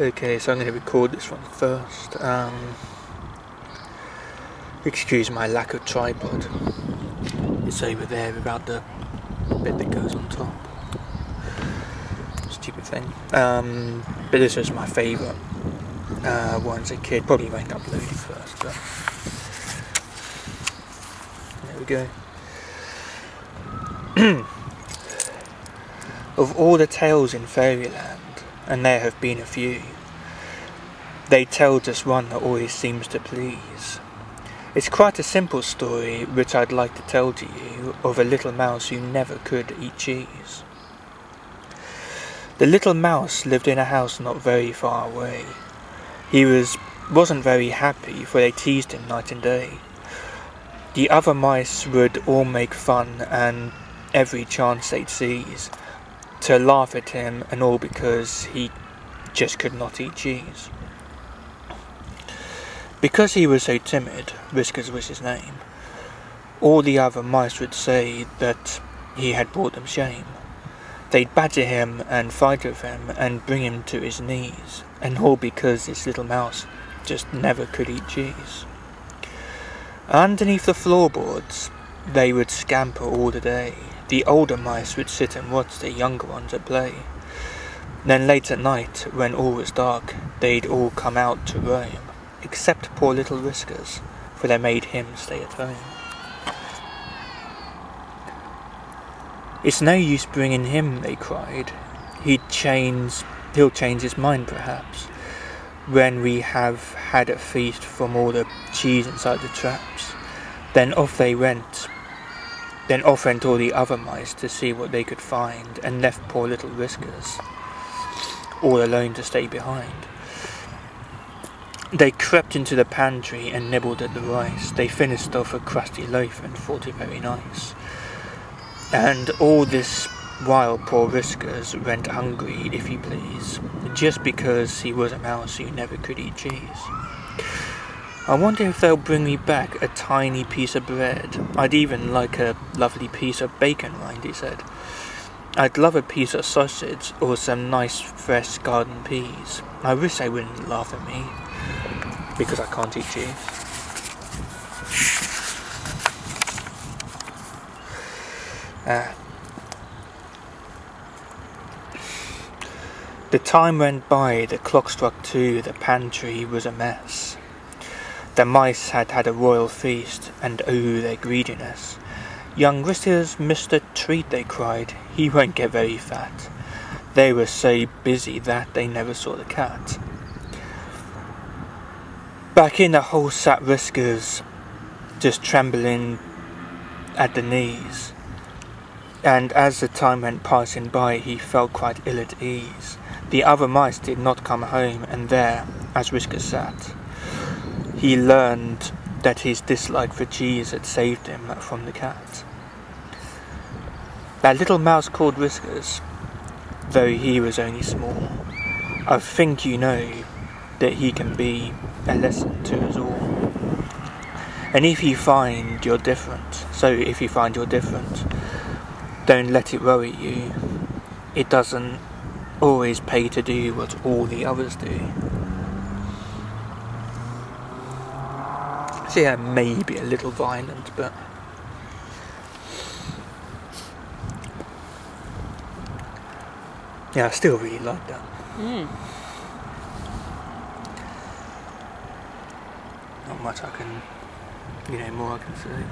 Okay, so I'm going to record this one first. Excuse my lack of tripod. It's over there without the bit that goes on top. Stupid thing. But this was my favourite one as a kid. Probably won't upload it first, but there we go. Of all the tales in fairyland, and there have been a few, they tell just one that always seems to please. It's quite a simple story which I'd like to tell to you, of a little mouse who never could eat cheese. The little mouse lived in a house not very far away. He wasn't very happy, for they teased him night and day. The other mice would all make fun, and every chance they'd seize, to laugh at him, and all because he just could not eat cheese. Because he was so timid, Whiskers was his name, all the other mice would say that he had brought them shame. They'd badger him and fight with him and bring him to his knees, and all because this little mouse just never could eat cheese. Underneath the floorboards they would scamper all the day. The older mice would sit and watch the younger ones at play. Then late at night, when all was dark, they'd all come out to roam, except poor little Whiskers, for they made him stay at home. It's no use bringing him, they cried. He'll change his mind perhaps, when we have had a feast from all the cheese inside the traps. Then off went all the other mice to see what they could find, and left poor little Whiskers all alone to stay behind. They crept into the pantry and nibbled at the rice. They finished off a crusty loaf and thought it very nice. And all this while poor Whiskers went hungry, if you please, just because he was a mouse who never could eat cheese. I wonder if they'll bring me back a tiny piece of bread. I'd even like a lovely piece of bacon rind, he said. I'd love a piece of sausage or some nice fresh garden peas. I wish they wouldn't laugh at me, because I can't eat cheese. The time went by, the clock struck 2, the pantry was a mess. The mice had had a royal feast, and oh, their greediness. Young Whiskers missed a treat, they cried, he won't get very fat. They were so busy that they never saw the cat. Back in the hole sat Whiskers, just trembling at the knees. And as the time went passing by, he felt quite ill at ease. The other mice did not come home, and there, as Whiskers sat, he learned that his dislike for cheese had saved him from the cat. That little mouse called Whiskers, though he was only small, I think you know that he can be a lesson to us all. And if you find you're different, don't let it worry you. It doesn't always pay to do what all the others do. So yeah, maybe a little violent, but yeah, I still really like that. Not much more I can say.